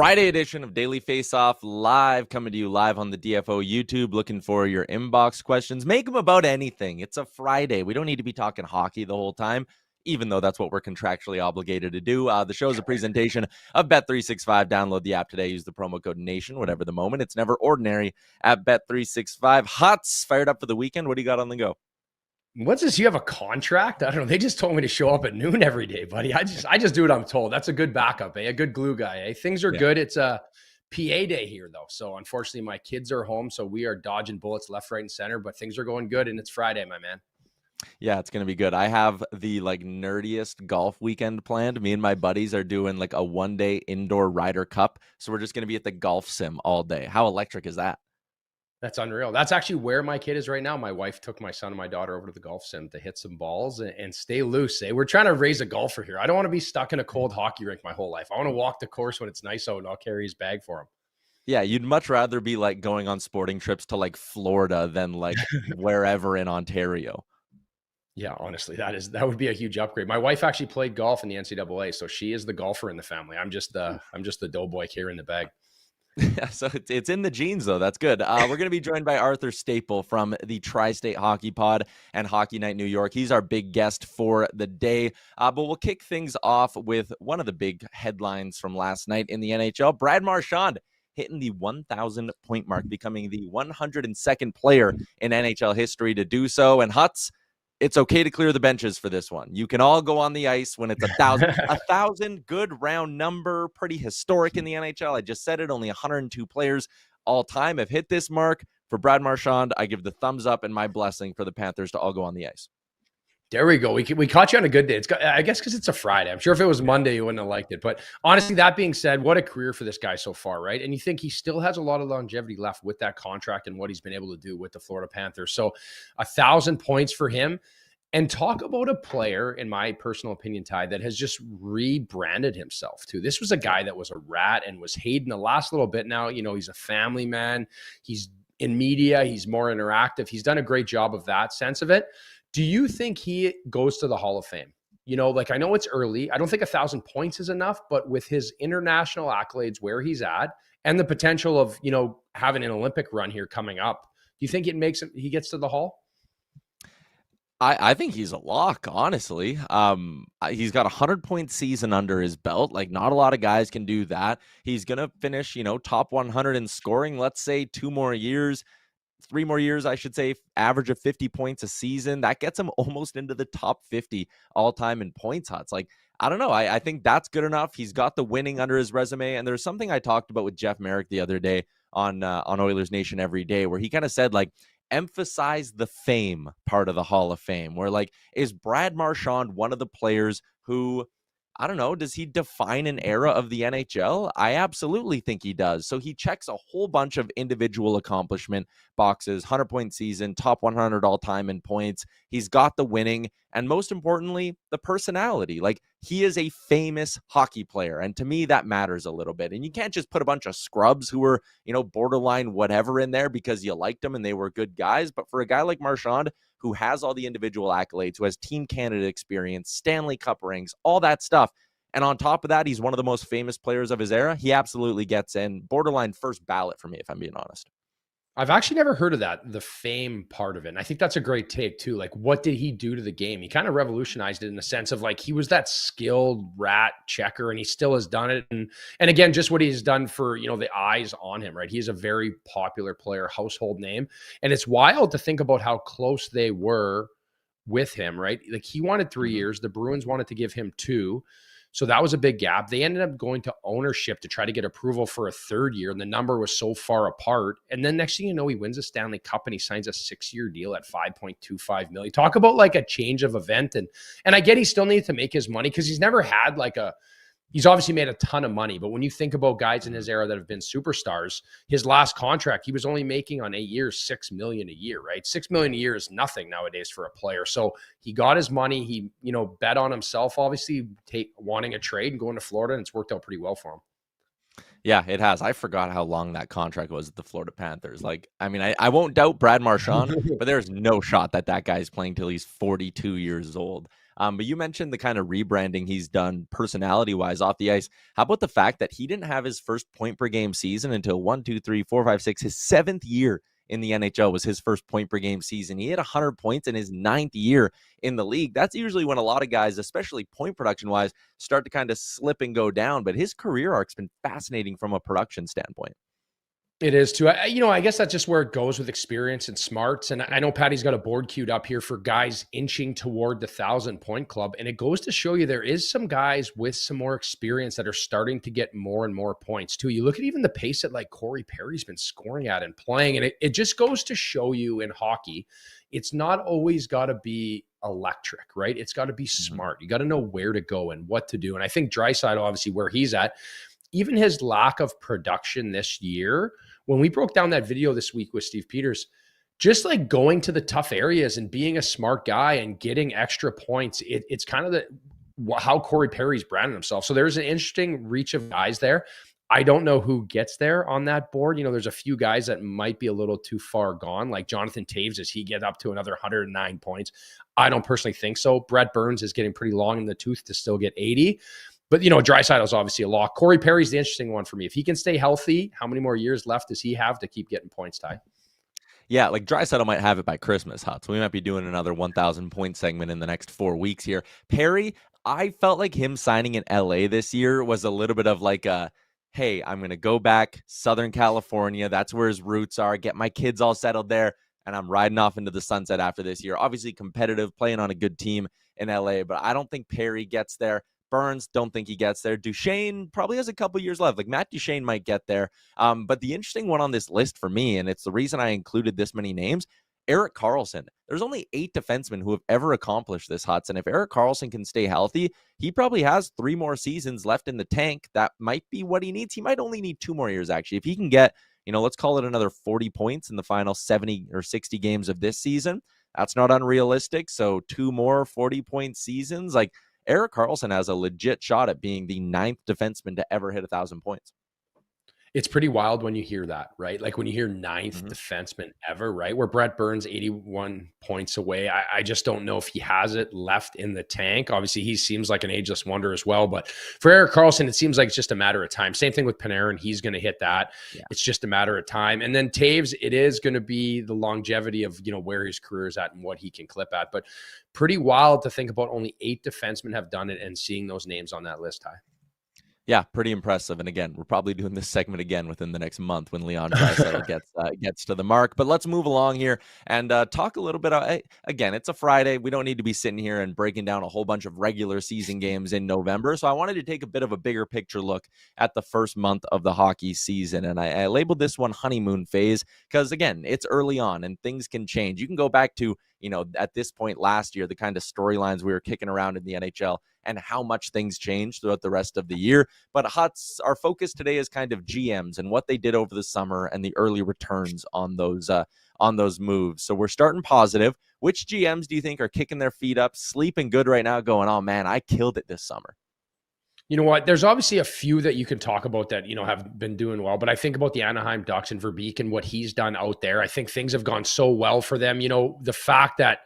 Friday edition of Daily Faceoff live, coming to you live on the DFO YouTube. Looking for your inbox questions. Make them about anything. It's a Friday. We don't need to be talking hockey the whole time, even though that's what we're contractually obligated to do. The show is a presentation of Bet365. Download the app today. Use the promo code NATION, whatever the moment. It's never ordinary at Bet365. Hut's fired up for the weekend. What do you got on the go? What's this? You have a contract? I don't know. They just told me to show up at noon every day, buddy. I just do what I'm told. That's a good backup, A good glue guy, Things are good. It's a PA day here, though. So unfortunately, my kids are home. So we are dodging bullets left, right, and center. But things are going good, and it's Friday, my man. Yeah, it's going to be good. I have the nerdiest golf weekend planned. Me and my buddies are doing a one-day indoor Ryder Cup. So we're just going to be at the golf sim all day. How electric is that? That's unreal. That's actually where my kid is right now. My wife took my son and my daughter over to the golf sim to hit some balls and stay loose. We're trying to raise a golfer here. I don't want to be stuck in a cold hockey rink my whole life. I want to walk the course when it's nice out, and I'll carry his bag for him. Yeah, you'd much rather be going on sporting trips to Florida than wherever in Ontario. Yeah, honestly, that would be a huge upgrade. My wife actually played golf in the NCAA, so she is the golfer in the family. I'm just the doughboy carrying the bag. Yeah, so it's in the genes, though. That's good. We're going to be joined by Arthur Staple from the Tri-State Hockey Pod and Hockey Night New York. He's our big guest for the day. But we'll kick things off with one of the big headlines from last night in the NHL. Brad Marchand hitting the 1,000-point mark, becoming the 102nd player in NHL history to do so. And Huts, it's okay to clear the benches for this one. You can all go on the ice when it's 1,000. 1,000, good round number, pretty historic in the NHL. I just said it, only 102 players all time have hit this mark. For Brad Marchand, I give the thumbs up and my blessing for the Panthers to all go on the ice. There we go. We caught you on a good day. I guess because it's a Friday. I'm sure if it was Monday, you wouldn't have liked it. But honestly, that being said, what a career for this guy so far, right? And you think he still has a lot of longevity left with that contract and what he's been able to do with the Florida Panthers. So 1,000 points for him. And talk about a player, in my personal opinion, Ty, that has just rebranded himself too. This was a guy that was a rat and was hating the last little bit. Now, he's a family man. He's in media. He's more interactive. He's done a great job of that sense of it. Do you think he goes to the Hall of Fame? I know it's early. I don't think 1,000 points is enough, but with his international accolades where he's at and the potential of, having an Olympic run here coming up, do you think he gets to the Hall? I think he's a lock, honestly. He's got a 100-point season under his belt. Not a lot of guys can do that. He's going to finish, top 100 in scoring. Let's say 3 more years, I should say, average of 50 points a season. That gets him almost into the top 50 all-time in points, Huts. I don't know. I think that's good enough. He's got the winning under his resume. And there's something I talked about with Jeff Merrick the other day on Oilers Nation Every Day, where he kind of said, emphasize the fame part of the Hall of Fame, where is Brad Marchand one of the players who, I don't know, does he define an era of the NHL? I absolutely think he does. So he checks a whole bunch of individual accomplishment boxes, 100-point season, top 100 all time in points. He's got the winning, and most importantly, the personality. He is a famous hockey player, and to me, that matters a little bit. And you can't just put a bunch of scrubs who were, borderline whatever in there because you liked them and they were good guys. But for a guy like Marchand, who has all the individual accolades, who has Team Canada experience, Stanley Cup rings, all that stuff, and on top of that, he's one of the most famous players of his era, he absolutely gets in. Borderline first ballot for me, if I'm being honest. I've actually never heard of that, the fame part of it. And I think that's a great take too. What did he do to the game? He kind of revolutionized it in the sense of he was that skilled rat checker, and he still has done it. And again, just what he's done for, the eyes on him, right? He is a very popular player, household name. And it's wild to think about how close they were with him, right? He wanted 3 years. The Bruins wanted to give him 2. So that was a big gap. They ended up going to ownership to try to get approval for a 3rd year, and the number was so far apart. And then next thing you know, he wins a Stanley Cup and he signs a 6-year deal at $5.25 million. Talk about a change of event. And I get he still needs to make his money because he's never had he's obviously made a ton of money, but when you think about guys in his era that have been superstars, his last contract, he was only making on 8 years, $6 million a year, right? $6 million a year is nothing nowadays for a player. So he got his money. He, bet on himself, obviously wanting a trade and going to Florida, and it's worked out pretty well for him. Yeah, it has. I forgot how long that contract was at the Florida Panthers. I won't doubt Brad Marchand, but there's no shot that guy's playing till he's 42 years old. But you mentioned the kind of rebranding he's done personality-wise off the ice. How about the fact that he didn't have his first point per game season until 1, 2, 3, 4, 5, 6, his 7th year in the NHL was his first point per game season. He had 100 points in his 9th year in the league. That's usually when a lot of guys, especially point production wise, start to kind of slip and go down. But his career arc's been fascinating from a production standpoint. It is too. I guess that's just where it goes with experience and smarts. And I know Patty's got a board queued up here for guys inching toward the 1,000-point club. And it goes to show you there is some guys with some more experience that are starting to get more and more points too. You look at even the pace that like Corey Perry's been scoring at and playing. And it just goes to show you in hockey, it's not always got to be electric, right? It's got to be smart. You got to know where to go and what to do. And I think Draisaitl, obviously where he's at, even his lack of production this year, when we broke down that video this week with Steve Peters, just like going to the tough areas and being a smart guy and getting extra points, it's kind of how Corey Perry's branded himself. So there's an interesting reach of guys there. I don't know who gets there on that board. There's a few guys that might be a little too far gone, like Jonathan Toews. Does he get up to another 109 points? I don't personally think so. Brett Burns is getting pretty long in the tooth to still get 80. But, Draisaitl is obviously a lock. Corey Perry's the interesting one for me. If he can stay healthy, how many more years left does he have to keep getting points, Ty? Yeah, like Draisaitl might have it by Christmas, Hut. So we might be doing another 1,000-point segment in the next 4 weeks here. Perry, I felt like him signing in LA this year was a little bit of like a, hey, I'm going to go back Southern California. That's where his roots are. Get my kids all settled there. And I'm riding off into the sunset after this year. Obviously competitive, playing on a good team in LA. But I don't think Perry gets there. Burns, don't think he gets there. Duchesne probably has a couple years left. Like Matt Duchesne might get there. But the interesting one on this list for me, and it's the reason I included this many names, Erik Karlsson. There's only 8 defensemen who have ever accomplished this, Hudson. If Erik Karlsson can stay healthy, he probably has 3 more seasons left in the tank. That might be what he needs. He might only need 2 more years, actually. If he can get, let's call it another 40 points in the final 70 or 60 games of this season, that's not unrealistic. So 2 more 40-point seasons, like Erik Karlsson has a legit shot at being the 9th defenseman to ever hit 1,000 points. It's pretty wild when you hear that, right? Like when you hear 9th defenseman ever, right? Where Brett Burns 81 points away. I just don't know if he has it left in the tank. Obviously, he seems like an ageless wonder as well. But for Erik Karlsson, it seems like it's just a matter of time. Same thing with Panarin. He's going to hit that. Yeah. It's just a matter of time. And then Toews, it is going to be the longevity of, where his career is at and what he can clip at. But pretty wild to think about only 8 defensemen have done it and seeing those names on that list, Ty. Yeah, pretty impressive. And again, we're probably doing this segment again within the next month when Leon Draisaitl gets to the mark. But let's move along here and talk a little bit. Again, it's a Friday. We don't need to be sitting here and breaking down a whole bunch of regular season games in November. So I wanted to take a bit of a bigger picture look at the first month of the hockey season. And I labeled this one Honeymoon Phase because, again, it's early on and things can change. You can go back to, at this point last year, the kind of storylines we were kicking around in the NHL and how much things changed throughout the rest of the year. But Huts, our focus today is kind of GMs and what they did over the summer and the early returns on those moves. So we're starting positive. Which GMs do you think are kicking their feet up, sleeping good right now, going, oh man, I killed it this summer? You know what? There's obviously a few that you can talk about that, have been doing well. But I think about the Anaheim Ducks and Verbeek and what he's done out there. I think things have gone so well for them. The fact that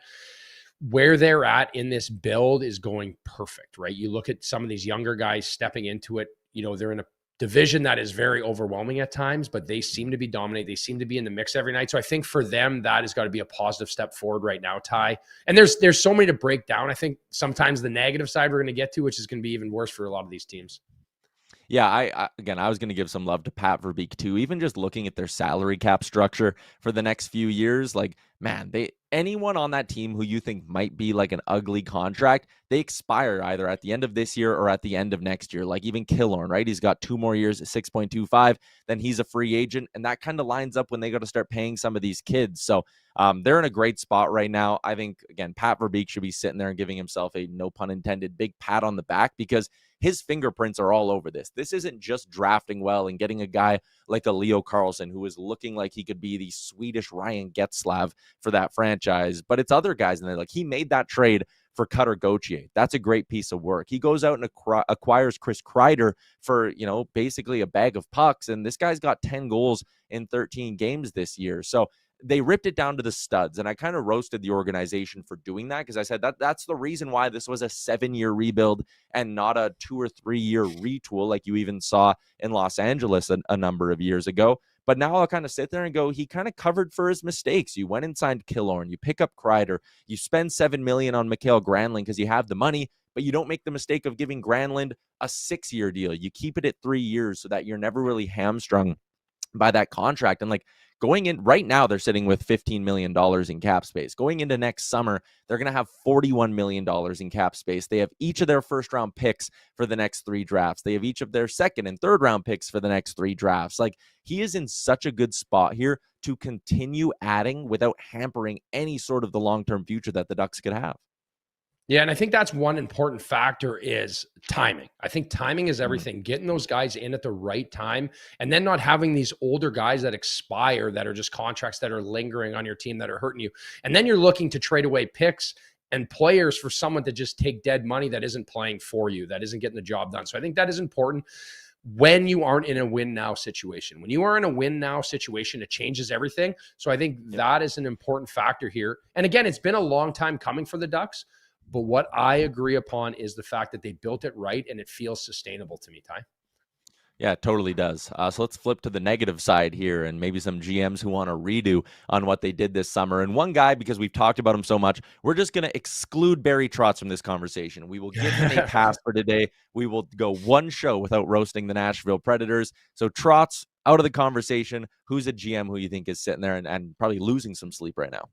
where they're at in this build is going perfect, right? You look at some of these younger guys stepping into it. They're in a division that is very overwhelming at times, but they seem to be dominant. They seem to be in the mix every night. So I think for them, that has got to be a positive step forward right now, Ty. And there's so many to break down. I think sometimes the negative side we're going to get to, which is going to be even worse for a lot of these teams. Yeah, I was going to give some love to Pat Verbeek too. Even just looking at their salary cap structure for the next few years, like, man, anyone on that team who you think might be like an ugly contract, they expire either at the end of this year or at the end of next year. Like even Killorn, right? He's got 2 more years at 6.25. Then he's a free agent, and that kind of lines up when they got to start paying some of these kids. So they're in a great spot right now. I think, again, Pat Verbeek should be sitting there and giving himself a, no pun intended, big pat on the back because his fingerprints are all over this. This isn't just drafting well and getting a guy like a Leo Carlsson who is looking like he could be the Swedish Ryan Getzlav for that franchise, but it's other guys in there. Like he made that trade for Cutter Gauthier. That's a great piece of work. He goes out and acquires Chris Kreider for, basically a bag of pucks. And this guy's got 10 goals in 13 games this year. So they ripped it down to the studs. And I kind of roasted the organization for doing that, because I said that's the reason why this was a 7-year rebuild and not a 2 or 3 year retool like you even saw in Los Angeles a number of years ago. But now I'll kind of sit there and go, he kind of covered for his mistakes. You went and signed Killorn, you pick up Kreider, you spend $7 million on Mikael Granlund because you have the money, but you don't make the mistake of giving Granlund a 6-year deal. You keep it at 3 years so that you're never really hamstrung by that contract. And like, going in right now, they're sitting with $15 million in cap space. Going into next summer, they're going to have $41 million in cap space. They have each of their first round picks for the next 3 drafts. They have each of their second and third round picks for the next 3 drafts. Like, he is in such a good spot here to continue adding without hampering any sort of the long-term future that the Ducks could have. Yeah, and I think that's one important factor is timing. I think timing is everything. Getting those guys in at the right time, and then not having these older guys that expire, that are just contracts that are lingering on your team that are hurting you. And then you're looking to trade away picks and players for someone to just take dead money that isn't playing for you, that isn't getting the job done. So I think that is important when you aren't in a win now situation. When you are in a win now situation, it changes everything. So I think that is an important factor here. And again, it's been a long time coming for the Ducks. But what I agree upon is the fact that they built it right and it feels sustainable to me, Ty. Yeah, it totally does. So let's flip to the negative side here and maybe some GMs who want to redo on what they did this summer. And one guy, because we've talked about him so much, we're just going to exclude Barry Trotz from this conversation. We will give him a pass for today. We will go one show without roasting the Nashville Predators. So Trotz, out of the conversation. Who's a GM who you think is sitting there and probably losing some sleep right now?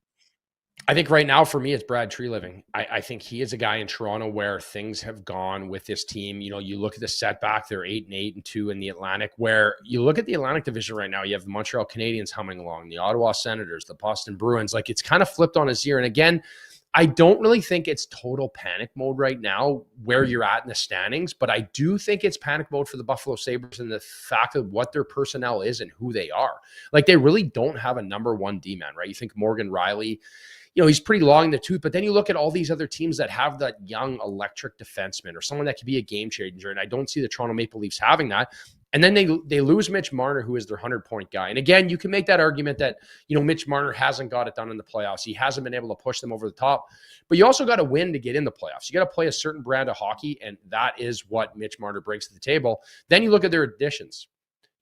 I think right now for me, it's Brad Treliving. I think he is a guy in Toronto where things have gone with this team. You know, you look at the setback, they're 8-8 and 2 in the Atlantic, where you look at the Atlantic division right now, you have the Montreal Canadiens humming along, the Ottawa Senators, the Boston Bruins. Like, it's kind of flipped on his ear. And again, I don't really think it's total panic mode right now where you're at in the standings, but I do think it's panic mode for the Buffalo Sabres and the fact of what their personnel is and who they are. Like, they really don't have a number one D-man, right? You think Morgan Riley, you know, he's pretty long in the tooth, but then you look at all these other teams that have that young electric defenseman or someone that could be a game changer, and I don't see the Toronto Maple Leafs having that. And then they lose Mitch Marner, who is their 100-point guy. And again, you can make that argument that, you know, Mitch Marner hasn't got it done in the playoffs. He hasn't been able to push them over the top. But you also got to win to get in the playoffs. You got to play a certain brand of hockey, and that is what Mitch Marner brings to the table. Then you look at their additions.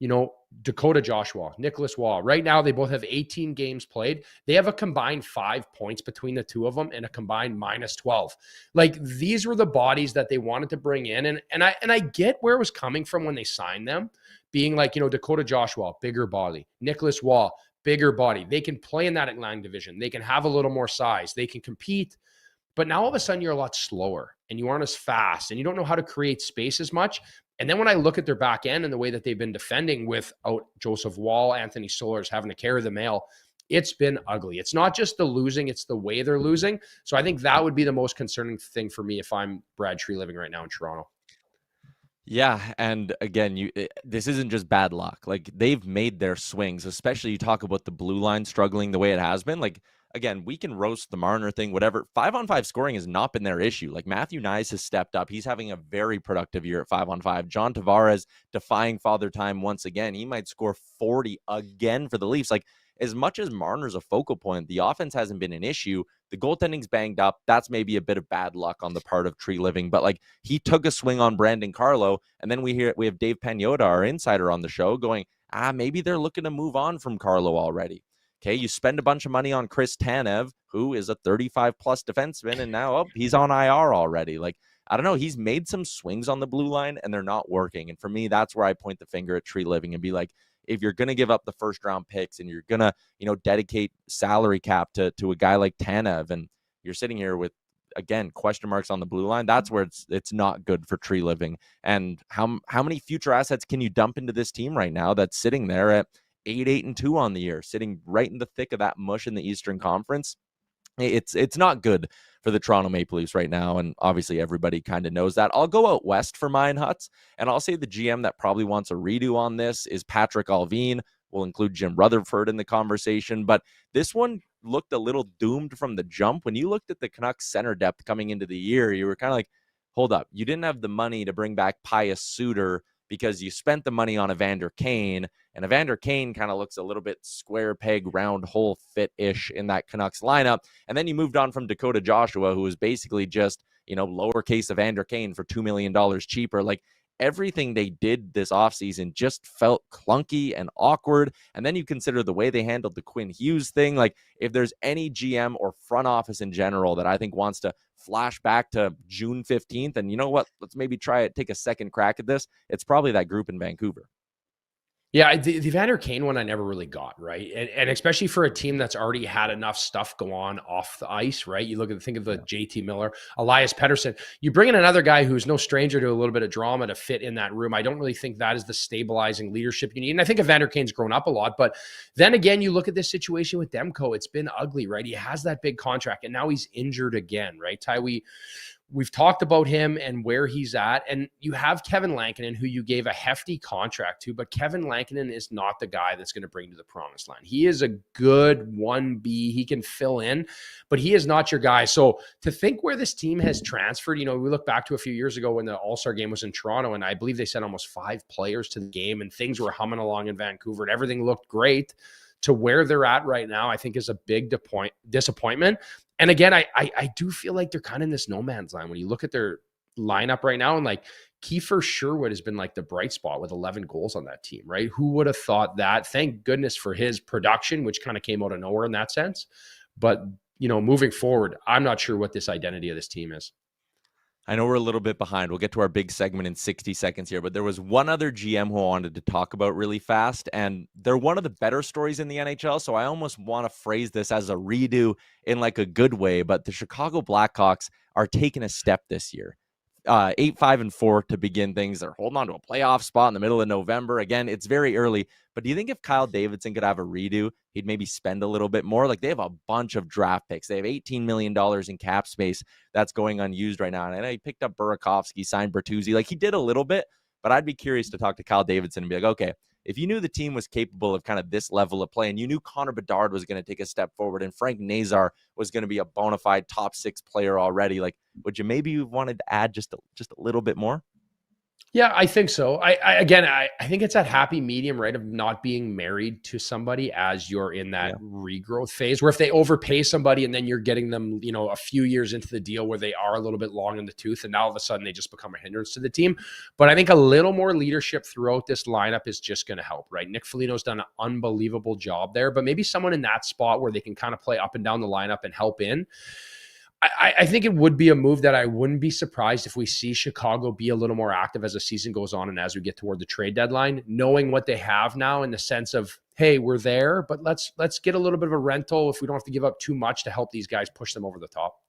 You know, Dakota Joshua, Nicholas Waugh. Right now, they both have 18 games played. They have a combined 5 points between the two of them and a combined minus 12. Like, these were the bodies that they wanted to bring in. And I get where it was coming from when they signed them, being like, you know, Dakota Joshua, bigger body. Nicholas Waugh, bigger body. They can play in that Atlantic division. They can have a little more size. They can compete. But now all of a sudden you're a lot slower and you aren't as fast and you don't know how to create space as much. And then when I look at their back end and the way that they've been defending without Joseph Woll, Anthony Solars having to carry the mail, it's been ugly. It's not just the losing, it's the way they're losing. So I think that would be the most concerning thing for me if I'm Brad Treliving right now in Toronto. Yeah, and again, this isn't just bad luck. Like, they've made their swings, especially you talk about the blue line struggling the way it has been. Like, again, we can roast the Marner thing, whatever. 5-on-5 scoring has not been their issue. Like, Matthew Nyes has stepped up. He's having a very productive year at 5-on-5. John Tavares defying father time once again. He might score 40 again for the Leafs. Like, as much as Marner's a focal point, the offense hasn't been an issue. The goaltending's banged up. That's maybe a bit of bad luck on the part of Treliving. But, like, he took a swing on Brandon Carlo, and then we have Dave Pagnotta, our insider on the show, going, maybe they're looking to move on from Carlo already. Okay, you spend a bunch of money on Chris Tanev, who is a 35-plus defenseman, and now he's on IR already. Like, I don't know. He's made some swings on the blue line, and they're not working. And for me, that's where I point the finger at Treliving and be like, if you're going to give up the first-round picks and you're going to, you know, dedicate salary cap to a guy like Tanev, and you're sitting here with, again, question marks on the blue line, that's where it's not good for Treliving. And how many future assets can you dump into this team right now that's sitting there at 8-8-2 on the year, sitting right in the thick of that mush in the Eastern Conference? It's not good for the Toronto Maple Leafs right now, and obviously everybody kind of knows that. I'll go out west for mine, Huts, and I'll say the GM that probably wants a redo on this is Patrick Allvin. We'll include Jim Rutherford in the conversation, but this one looked a little doomed from the jump. When you looked at the Canucks center depth coming into the year, you were kind of like, hold up, you didn't have the money to bring back Pius Suter because you spent the money on Evander Kane, And Evander Kane kind of looks a little bit square peg, round hole fit-ish in that Canucks lineup. And then you moved on from Dakota Joshua, who was basically just, lowercase Evander Kane for $2 million cheaper. Like, everything they did this offseason just felt clunky and awkward. And then you consider the way they handled the Quinn Hughes thing. Like, if there's any GM or front office in general that I think wants to flash back to June 15th, and you know what, let's maybe try it, take a second crack at this, it's probably that group in Vancouver. Yeah, the Evander Kane one I never really got, right? And especially for a team that's already had enough stuff go on off the ice, right? You think of the JT Miller, Elias Pettersson. You bring in another guy who's no stranger to a little bit of drama to fit in that room. I don't really think that is the stabilizing leadership you need. And I think Evander Kane's grown up a lot. But then again, you look at this situation with Demko, it's been ugly, right? He has that big contract and now he's injured again, right? Ty, we've talked about him and where he's at. And you have Kevin Lankinen, who you gave a hefty contract to, but Kevin Lankinen is not the guy that's going to bring you to the promised land. He is a good 1B. He can fill in, but he is not your guy. So to think where this team has transferred, we look back to a few years ago when the All-Star game was in Toronto, and I believe they sent almost 5 players to the game and things were humming along in Vancouver and everything looked great. To where they're at right now, I think is a big disappointment. And again, I do feel like they're kind of in this no man's land when you look at their lineup right now. And like Kiefer Sherwood has been like the bright spot with 11 goals on that team, right? Who would have thought that? Thank goodness for his production, which kind of came out of nowhere in that sense. But, moving forward, I'm not sure what this identity of this team is. I know we're a little bit behind. We'll get to our big segment in 60 seconds here, but there was one other GM who I wanted to talk about really fast, and they're one of the better stories in the NHL, so I almost want to phrase this as a redo in like a good way, but the Chicago Blackhawks are taking a step this year. 8-5-4 to begin things. They're holding on to a playoff spot in the middle of November. Again, it's very early, but do you think if Kyle Davidson could have a redo, he'd maybe spend a little bit more? Like, they have a bunch of draft picks. They have $18 million in cap space that's going unused right now. And I know he picked up Burakovsky, signed Bertuzzi. Like, he did a little bit, but I'd be curious to talk to Kyle Davidson and be like, okay, if you knew the team was capable of kind of this level of play and you knew Connor Bedard was going to take a step forward and Frank Nazar was going to be a bona fide top 6 player already, like, would you maybe have wanted to add just a little bit more? Yeah, I think so. I think it's that happy medium, right, of not being married to somebody as you're in that regrowth phase, where if they overpay somebody and then you're getting them, a few years into the deal where they are a little bit long in the tooth and now all of a sudden they just become a hindrance to the team. But I think a little more leadership throughout this lineup is just going to help, right? Nick Foligno's done an unbelievable job there, but maybe someone in that spot where they can kind of play up and down the lineup and help in. I think it would be a move that I wouldn't be surprised if we see Chicago be a little more active as the season goes on and as we get toward the trade deadline, knowing what they have now in the sense of, hey, we're there, but let's get a little bit of a rental if we don't have to give up too much to help these guys push them over the top.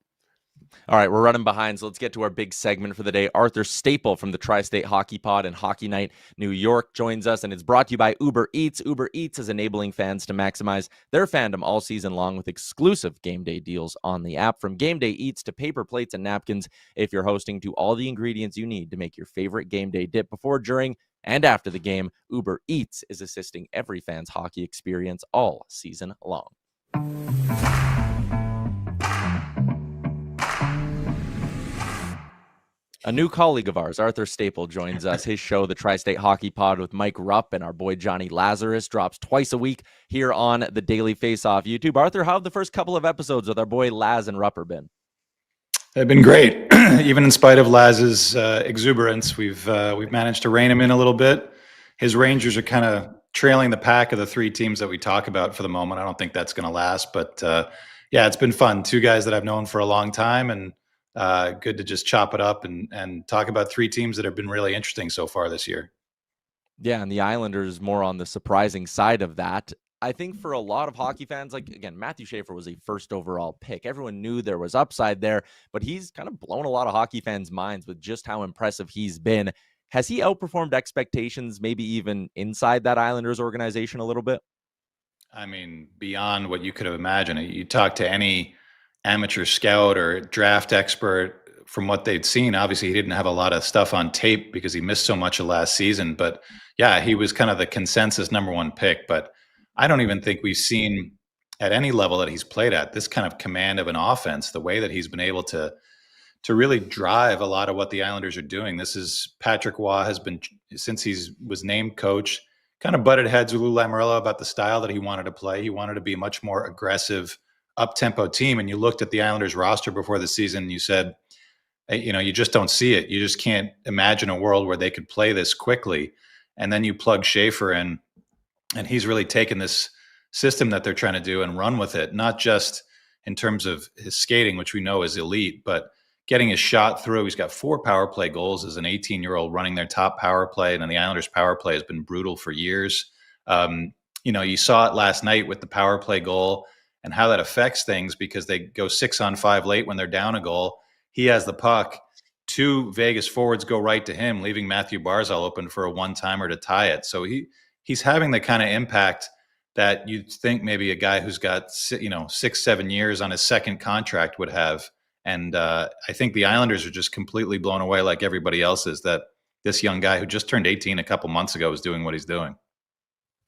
All right, we're running behind, so let's get to our big segment for the day. Arthur Staple from the Tri-State Hockey Pod and Hockey Night New York joins us, and it's brought to you by Uber Eats. Uber Eats is enabling fans to maximize their fandom all season long with exclusive game day deals on the app. From game day eats to paper plates and napkins, if you're hosting, to all the ingredients you need to make your favorite game day dip before, during, and after the game, Uber Eats is assisting every fan's hockey experience all season long. A new colleague of ours, Arthur Staple, joins us. His show, the Tri-State Hockey Pod with Mike Rupp and our boy Johnny Lazarus, drops twice a week here on the Daily Faceoff YouTube. Arthur, how have the first couple of episodes with our boy Laz and Rupper been? They've been great. Even in spite of Laz's exuberance, we've managed to rein him in a little bit. His Rangers are kind of trailing the pack of the 3 teams that we talk about for the moment. I don't think that's going to last, but yeah, it's been fun. 2 guys that I've known for a long time, and good to just chop it up and talk about 3 teams that have been really interesting so far this year. Yeah, and the Islanders more on the surprising side of that. I think for a lot of hockey fans, like, again, Matthew Schaefer was a first overall pick. Everyone knew there was upside there, but he's kind of blown a lot of hockey fans' minds with just how impressive he's been. Has he outperformed expectations, maybe even inside that Islanders organization a little bit? I mean, beyond what you could have imagined. You talk to any amateur scout or draft expert, from what they'd seen, obviously he didn't have a lot of stuff on tape because he missed so much of last season, but yeah, he was kind of the consensus number 1 pick. But I don't even think we've seen at any level that he's played at this kind of command of an offense, the way that he's been able to really drive a lot of what the Islanders are doing. This is Patrick Waugh has been, since he was named coach, kind of butted heads with Lou Lamoriello about the style that he wanted to play. He wanted to be a much more aggressive, up-tempo team. And you looked at the Islanders roster before the season and you said, hey, you just don't see it. You just can't imagine a world where they could play this quickly. And then you plug Schaefer in, and he's really taken this system that they're trying to do and run with it, not just in terms of his skating, which we know is elite, but getting his shot through. He's got 4 power play goals as an 18-year-old running their top power play. And then the Islanders power play has been brutal for years. You saw it last night with the power play goal and how that affects things because they go 6-on-5 late when they're down a goal. He has the puck. 2 Vegas forwards go right to him, leaving Matthew Barzal open for a one-timer to tie it. So he's having the kind of impact that you'd think maybe a guy who's got 6-7 years on his second contract would have. And I think the Islanders are just completely blown away, like everybody else is, that this young guy who just turned 18 a couple months ago is doing what he's doing.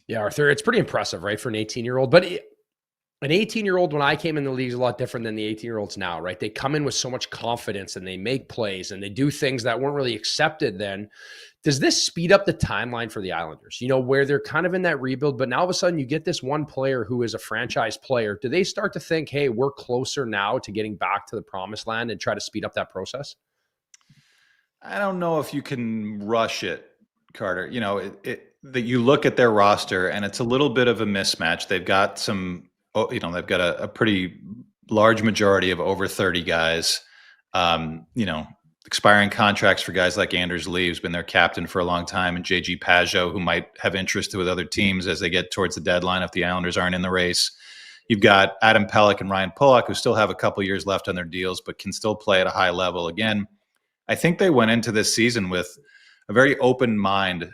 Yeah, Arthur, it's pretty impressive, right, for an 18-year-old. But an 18-year-old, when I came in the league, is a lot different than the 18-year-olds now, right? They come in with so much confidence and they make plays and they do things that weren't really accepted then. Does this speed up the timeline for the Islanders, where they're kind of in that rebuild, but now all of a sudden you get this one player who is a franchise player? Do they start to think, hey, we're closer now to getting back to the promised land and try to speed up that process? I don't know if you can rush it, Carter. That you look at their roster and it's a little bit of a mismatch. They've got they've got a pretty large majority of over 30 guys, expiring contracts for guys like Anders Lee, who's been their captain for a long time, and JG Pageau, who might have interest with other teams as they get towards the deadline if the Islanders aren't in the race. You've got Adam Pelech and Ryan Pulock, who still have a couple years left on their deals, but can still play at a high level. Again, I think they went into this season with a very open mind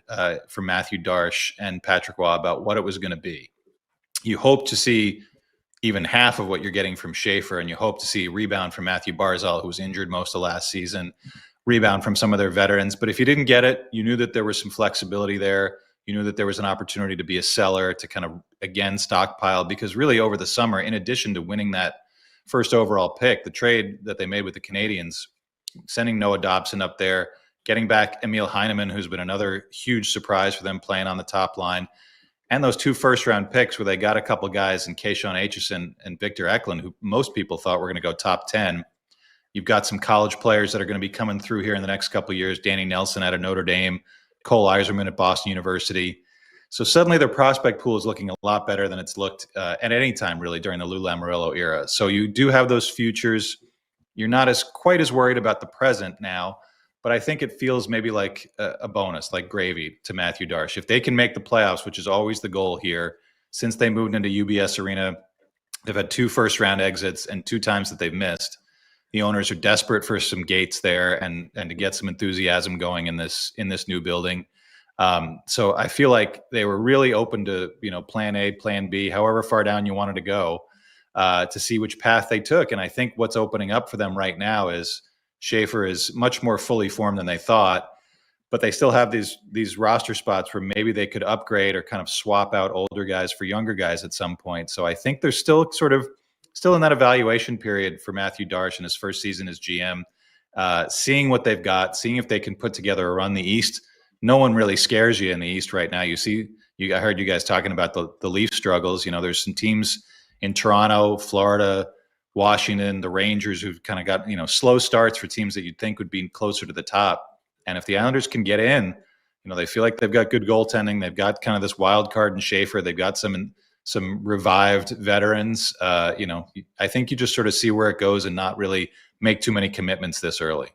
for Matthew Darche and Patrick Roy about what it was going to be. You hope to see even half of what you're getting from Schaefer, and you hope to see a rebound from Matthew Barzal, who was injured most of last season, rebound from some of their veterans. But if you didn't get it, you knew that there was some flexibility there. You knew that there was an opportunity to be a seller, to kind of, again, stockpile, because really over the summer, in addition to winning that first overall pick, the trade that they made with the Canadiens, sending Noah Dobson up there, getting back Emil Heineman, who's been another huge surprise for them playing on the top line, and those 2 first-round picks where they got a couple guys in Keishon Aitchison and Victor Eklund, who most people thought were going to go top 10. You've got some college players that are going to be coming through here in the next couple of years. Danny Nelson out of Notre Dame, Cole Iserman at Boston University. So suddenly their prospect pool is looking a lot better than it's looked at any time really during the Lou Lamoriello era. So you do have those futures. You're not quite as worried about the present now. But I think it feels maybe like a bonus, like gravy to Matthew Darche. If they can make the playoffs, which is always the goal here, since they moved into UBS Arena, they've had 2 first-round exits and 2 times that they've missed. The owners are desperate for some gates there and to get some enthusiasm going in this new building. So I feel like they were really open to plan A, plan B, however far down you wanted to go, to see which path they took. And I think what's opening up for them right now is Schaefer is much more fully formed than they thought, but they still have these roster spots where maybe they could upgrade or kind of swap out older guys for younger guys at some point. So I think they're still in that evaluation period for Matthew Darche in his first season as GM, seeing what they've got, seeing if they can put together a run. The East, no one really scares you in the East right now. I heard you guys talking about the Leaf struggles. There's some teams in Toronto, Florida, Washington, the Rangers, who've kind of got, slow starts for teams that you'd think would be closer to the top. And if the Islanders can get in, they feel like they've got good goaltending. They've got kind of this wild card in Schaefer. They've got some revived veterans. I think you just sort of see where it goes and not really make too many commitments this early.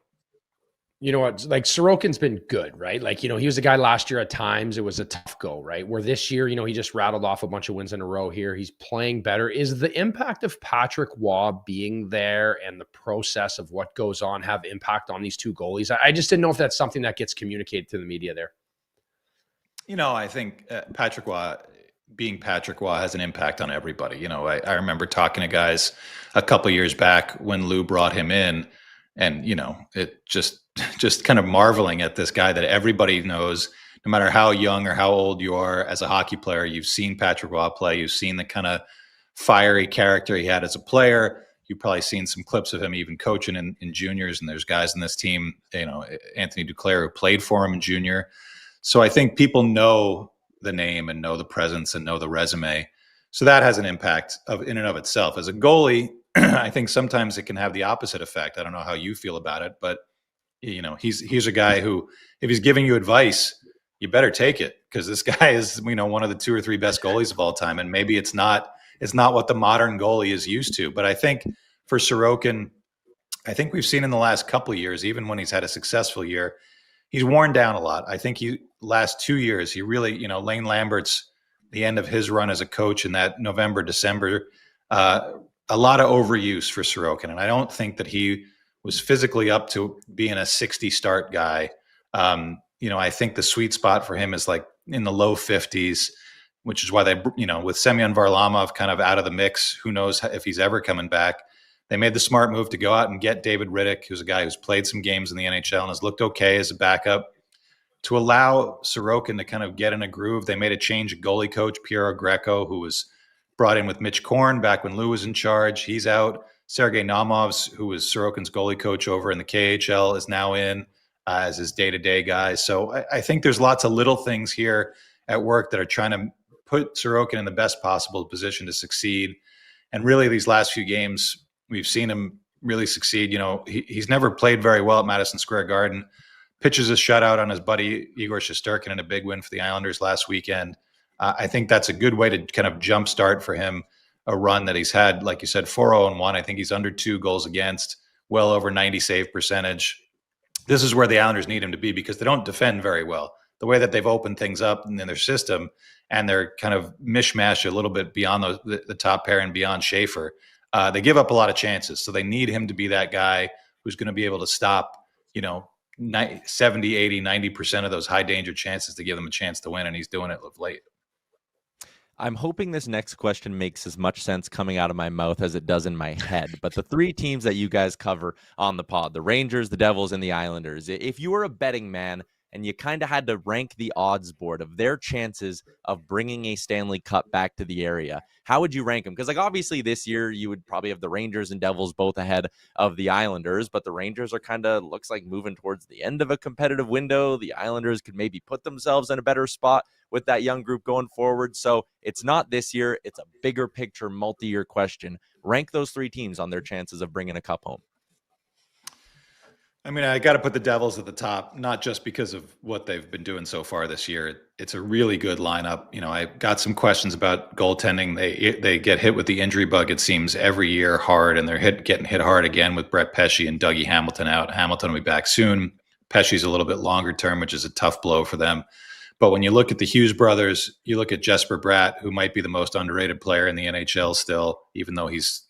You know what? Like Sorokin's been good, right? Like, he was a guy last year at times. It was a tough go, right? Where this year, he just rattled off a bunch of wins in a row here. He's playing better. Is the impact of Patrick Roy being there and the process of what goes on have impact on these 2 goalies? I just didn't know if that's something that gets communicated to the media there. I think Patrick Roy, being Patrick Roy, has an impact on everybody. I remember talking to guys a couple years back when Lou brought him in, and it just kind of marveling at this guy that everybody knows, no matter how young or how old you are as a hockey player. You've seen Patrick Roy play. You've seen the kind of fiery character he had as a player. You've probably seen some clips of him even coaching in juniors, and there's guys in this team, Anthony Duclair, who played for him in junior. So I think people know the name and know the presence and know the resume. So that has an impact in and of itself. As a goalie, I think sometimes it can have the opposite effect. I don't know how you feel about it, but he's a guy who, if he's giving you advice, you better take it, because this guy is, one of the 2 or 3 best goalies of all time. And maybe it's not what the modern goalie is used to. But I think for Sorokin, I think we've seen in the last couple of years, even when he's had a successful year, he's worn down a lot. I think last 2 years, he really, Lane Lambert's, the end of his run as a coach in that November, December, a lot of overuse for Sorokin. And I don't think that he was physically up to being a 60 start guy. I think the sweet spot for him is like in the low 50s, which is why they, with Semyon Varlamov kind of out of the mix, who knows if he's ever coming back. They made the smart move to go out and get David Riddick, who's a guy who's played some games in the NHL and has looked okay as a backup, to allow Sorokin to kind of get in a groove. They made a change at goalie coach, Piero Greco, who was brought in with Mitch Korn back when Lou was in charge. He's out. Sergei Namovs, who was Sorokin's goalie coach over in the KHL, is now in as his day-to-day guy. So I think there's lots of little things here at work that are trying to put Sorokin in the best possible position to succeed. And really, these last few games, we've seen him really succeed. He's never played very well at Madison Square Garden. Pitches a shutout on his buddy Igor Shesterkin in a big win for the Islanders last weekend. I think that's a good way to kind of jumpstart for him a run that he's had, like you said, 4-0-1. I think he's under 2 goals against, well over 90 save percentage. This is where the Islanders need him to be, because they don't defend very well. The way that they've opened things up in their system, and they're kind of mishmash a little bit beyond the top pair and beyond Schaefer, they give up a lot of chances. So they need him to be that guy who's going to be able to stop, 70, 80, 90% of those high danger chances to give them a chance to win. And he's doing it of late. I'm hoping this next question makes as much sense coming out of my mouth as it does in my head. But the 3 teams that you guys cover on the pod, the Rangers, the Devils, and the Islanders, if you were a betting man and you kind of had to rank the odds board of their chances of bringing a Stanley Cup back to the area, how would you rank them? Because, obviously this year you would probably have the Rangers and Devils both ahead of the Islanders, but the Rangers are kind of, looks like, moving towards the end of a competitive window. The Islanders could maybe put themselves in a better spot with that young group going forward. So it's not this year. It's a bigger picture, multi-year question. Rank those 3 teams on their chances of bringing a cup home. I mean, I got to put the Devils at the top, not just because of what they've been doing so far this year. It's a really good lineup. I got some questions about goaltending. They get hit with the injury bug, it seems, every year hard, and they're getting hit hard again with Brett Pesce and Dougie Hamilton out. Hamilton will be back soon. Pesce's a little bit longer term, which is a tough blow for them. But when you look at the Hughes brothers, you look at Jesper Bratt, who might be the most underrated player in the NHL still, even though he's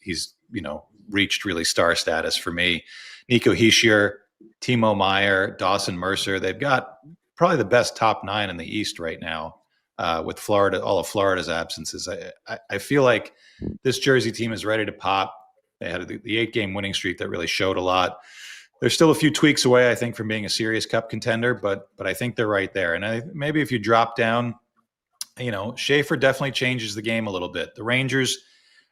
reached really star status for me. Nico Hischier, Timo Meier, Dawson Mercer. They've got probably the best top 9 in the East right now, with Florida, all of Florida's absences. I feel like this Jersey team is ready to pop. They had the 8-game winning streak that really showed a lot. They're still a few tweaks away, I think, from being a serious cup contender, but I think they're right there. And maybe if you drop down, Schaefer definitely changes the game a little bit. The Rangers,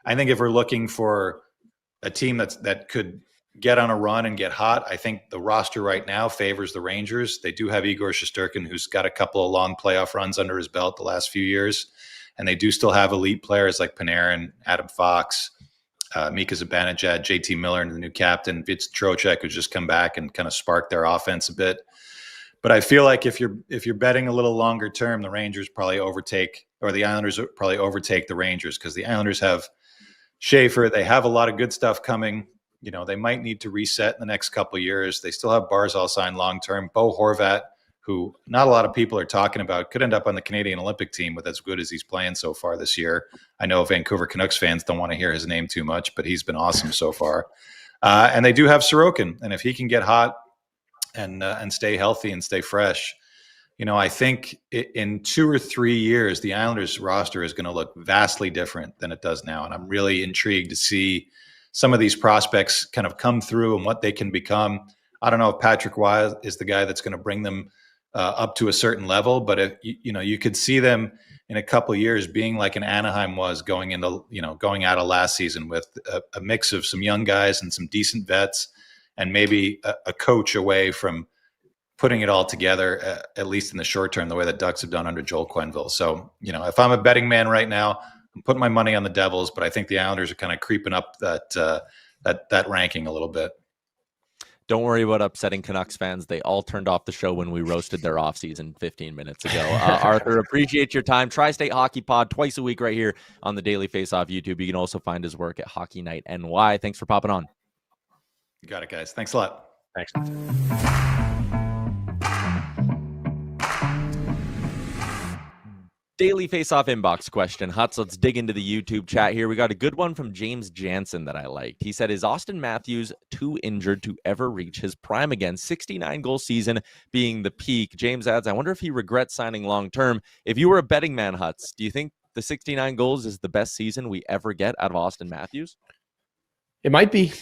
I think if we're looking for a team that could get on a run and get hot, I think the roster right now favors the Rangers. They do have Igor Shesterkin, who's got a couple of long playoff runs under his belt the last few years. And they do still have elite players like Panarin, Adam Fox, Mika Zibanejad, JT Miller, and the new captain, Vincent Trocheck, who's just come back and kind of sparked their offense a bit. But I feel like if you're betting a little longer term, the Rangers probably overtake, or the Islanders probably overtake the Rangers, because the Islanders have Schaefer. They have a lot of good stuff coming. They might need to reset in the next couple of years. They still have Barzal signed long-term. Bo Horvat, who not a lot of people are talking about, could end up on the Canadian Olympic team with as good as he's playing so far this year. I know Vancouver Canucks fans don't want to hear his name too much, but he's been awesome so far. And they do have Sorokin. And if he can get hot and stay healthy and stay fresh, I think in 2 or 3 years, the Islanders roster is going to look vastly different than it does now. And I'm really intrigued to see some of these prospects kind of come through and what they can become. I don't know if Patrick Waugh is the guy that's going to bring them up to a certain level, but if you could see them in a couple of years being like an Anaheim was going out of last season, with a mix of some young guys and some decent vets, and maybe a coach away from putting it all together, at least in the short term, the way the Ducks have done under Joel Quenneville. So, if I'm a betting man right now, I'm putting my money on the Devils, but I think the Islanders are kind of creeping up that ranking a little bit. Don't worry about upsetting Canucks fans. They all turned off the show when we roasted their offseason 15 minutes ago. Arthur, appreciate your time. Tri-State Hockey Pod twice a week right here on the Daily Faceoff YouTube. You can also find his work at Hockey Night NY. Thanks for popping on. You got it, guys. Thanks a lot. Thanks. Daily Face-Off inbox question. Huts, let's dig into the YouTube chat here. We got a good one from James Jansen that I liked. He said, is Austin Matthews too injured to ever reach his prime again? 69-goal season being the peak. James adds, I wonder if he regrets signing long-term. If you were a betting man, Huts, do you think the 69 goals is the best season we ever get out of Austin Matthews? It might be,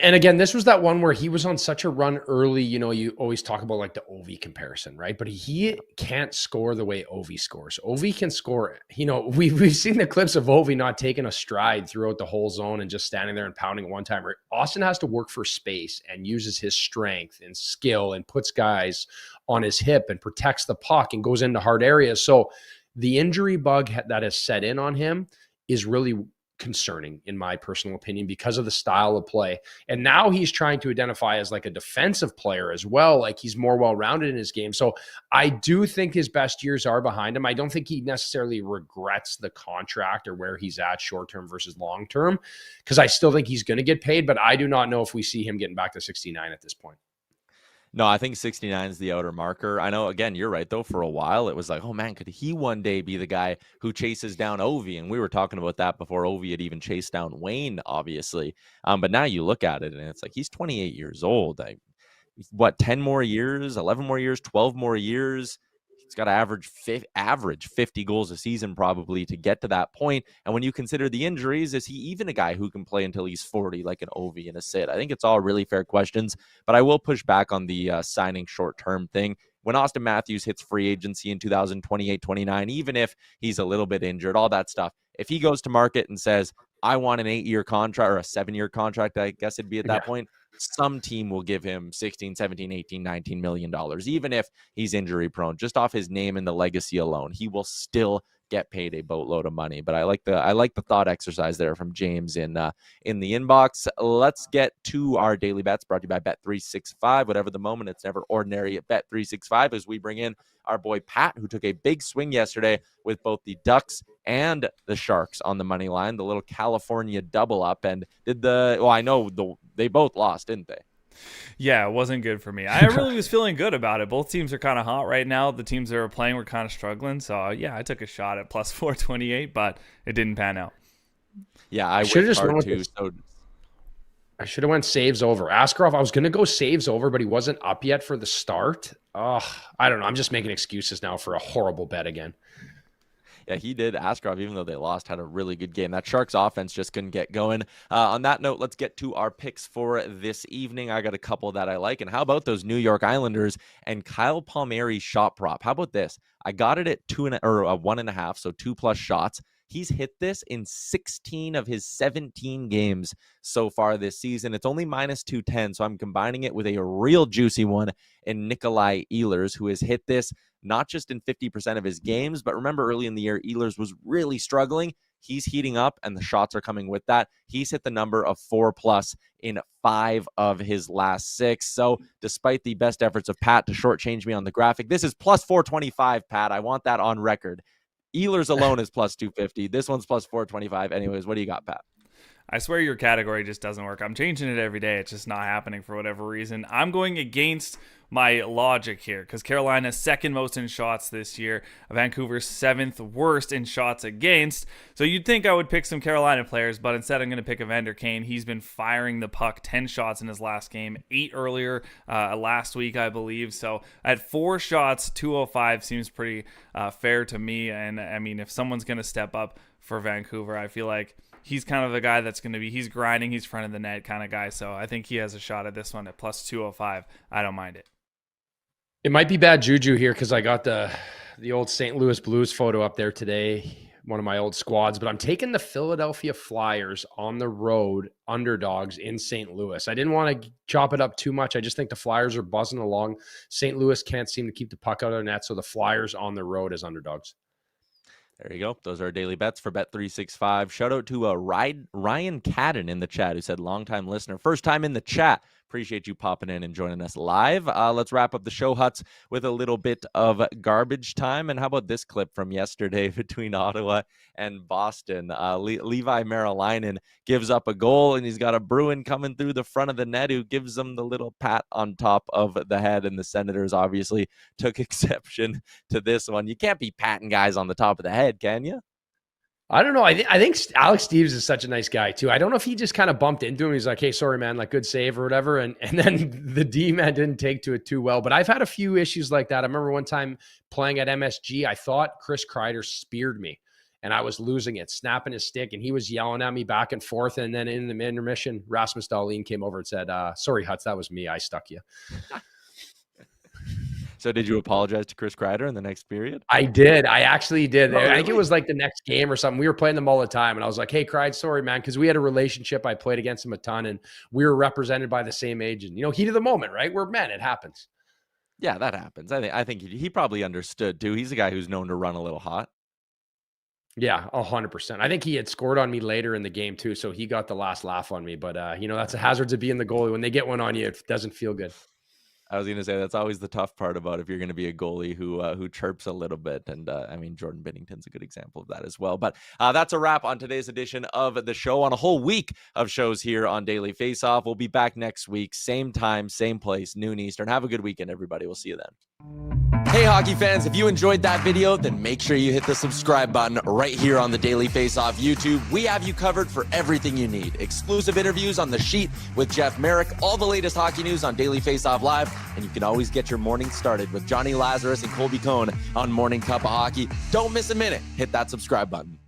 and again, this was that one where he was on such a run early. You always talk about like the Ovi comparison, right? But he can't score the way Ovi scores. Ovi can score, we've seen the clips of Ovi not taking a stride throughout the whole zone and just standing there and pounding one timer. Austin has to work for space and uses his strength and skill and puts guys on his hip and protects the puck and goes into hard areas. So the injury bug that has set in on him is really concerning in my personal opinion because of the style of play. And now he's trying to identify as like a defensive player as well. Like he's more well-rounded in his game. So I do think his best years are behind him. I don't think he necessarily regrets the contract or where he's at short-term versus long-term, because I still think he's going to get paid, but I do not know if we see him getting back to 69 at this point. No, I think 69 is the outer marker. I know, again, you're right, though. For a while, it was like, oh, man, could he one day be the guy who chases down Ovi? And we were talking about that before Ovi had even chased down Wayne, obviously. But now you look at it, and it's like he's 28 years old. 10 more years, 11 more years, 12 more years? He's got to average 50 goals a season probably to get to that point. And when you consider the injuries, is he even a guy who can play until he's 40 like an Ovi and a Sid? I think it's all really fair questions, but I will push back on the signing short-term thing. When Austin Matthews hits free agency in 2028-29, even if he's a little bit injured, all that stuff, if he goes to market and says, I want an 8-year contract or a 7-year contract, I guess it'd be at that point, some team will give him 16, 17, 18, 19 million dollars, even if he's injury prone. Just off his name and the legacy alone, he will still get paid a boatload of money. But I like the thought exercise there from James in the inbox. Let's get to our daily bets, brought to you by Bet365. Whatever the moment, it's never ordinary at Bet365, as we bring in our boy Pat, who took a big swing yesterday with both the Ducks and the Sharks on the money line, the little California double up. And they both lost, didn't they? Yeah, it wasn't good for me. I really was feeling good about it. Both teams are kind of hot right now. The teams that were playing were kind of struggling. So, yeah, I took a shot at plus 428, but it didn't pan out. Yeah, I should have just went too. I should have went saves over. Askarov, I was going to go saves over, but he wasn't up yet for the start. Oh, I don't know. I'm just making excuses now for a horrible bet again. Yeah, he did. Askarov, even though they lost, had a really good game. That Sharks offense just couldn't get going. On that note, let's get to our picks for this evening. I got a couple that I like. And how about those New York Islanders and Kyle Palmieri shot prop? How about this? I got it at 1.5, so 2+ shots. He's hit this in 16 of his 17 games so far this season. It's only minus 210, so I'm combining it with a real juicy one in Nikolai Ehlers, who has hit this not just in 50% of his games, but remember early in the year, Ehlers was really struggling. He's heating up, and the shots are coming with that. He's hit the number of 4+ in 5 of his last 6. So despite the best efforts of Pat to shortchange me on the graphic, this is plus 425, Pat. I want that on record. Ehlers alone is plus 250. This one's plus 425. Anyways, what do you got, Pat? I swear your category just doesn't work. I'm changing it every day. It's just not happening for whatever reason. I'm going against my logic here because Carolina's second most in shots this year. Vancouver's 7th worst in shots against. So you'd think I would pick some Carolina players, but instead I'm going to pick Evander Kane. He's been firing the puck, 10 shots in his last game, 8 earlier last week, I believe. So at 4 shots, 205 seems pretty fair to me. And I mean, if someone's going to step up for Vancouver, I feel like he's kind of the guy that's going to be, he's grinding, he's front of the net kind of guy. So I think he has a shot at this one at plus 205. I don't mind it. It might be bad juju here because I got the old St. Louis Blues photo up there today one of my old squads, but I'm taking the Philadelphia Flyers on the road, underdogs in St. Louis. I didn't want to chop it up too much. I just think the Flyers are buzzing along. St. Louis can't seem to keep the puck out of their net, so the Flyers on the road as underdogs. There you go. Those are our daily bets for Bet365. Shout out to Ryan Cadden in the chat, who said, longtime listener, first time in the chat. Appreciate you popping in and joining us live. Let's wrap up the show, Huts, with a little bit of garbage time. And how about this clip from yesterday between Ottawa and Boston? Levi Marilainen gives up a goal, and he's got a Bruin coming through the front of the net who gives him the little pat on top of the head. And the Senators obviously took exception to this one. You can't be patting guys on the top of the head, can you? I don't know. I think Alex Steves is such a nice guy too. I don't know if he just kind of bumped into him. He's like, "Hey, sorry, man, like good save or whatever." And then the D man didn't take to it too well. But I've had a few issues like that. I remember one time playing at MSG, I thought Chris Kreider speared me, and I was losing it, snapping his stick, and he was yelling at me back and forth. And then in the intermission, Rasmus Dahlin came over and said, "Sorry, Huts, that was me. I stuck you." So did you apologize to Chris Kreider in the next period? I did. I actually did. Oh, really? I think it was like the next game or something. We were playing them all the time. And I was like, "Hey, Kreid, sorry, man." Because we had a relationship. I played against him a ton. And we were represented by the same agent. You know, heat of the moment, right? We're men. It happens. Yeah, that happens. I think he probably understood, too. He's a guy who's known to run a little hot. Yeah, 100%. I think he had scored on me later in the game, too. So he got the last laugh on me. But, you know, that's the hazards of being the goalie. When they get one on you, it doesn't feel good. I was going to say that's always the tough part about if you're going to be a goalie who chirps a little bit. And I mean, Jordan Binnington's a good example of that as well. But that's a wrap on today's edition of the show, on a whole week of shows here on Daily Faceoff. We'll be back next week, same time, same place, noon Eastern. Have a good weekend, everybody. We'll see you then. Hey, hockey fans, if you enjoyed that video, then make sure you hit the subscribe button right here on the Daily Faceoff YouTube. We have you covered for everything you need. Exclusive interviews on The Sheet with Jeff Merrick, all the latest hockey news on Daily Faceoff Live, and you can always get your morning started with Johnny Lazarus and Colby Cohn on Morning Cup of Hockey. Don't miss a minute. Hit that subscribe button.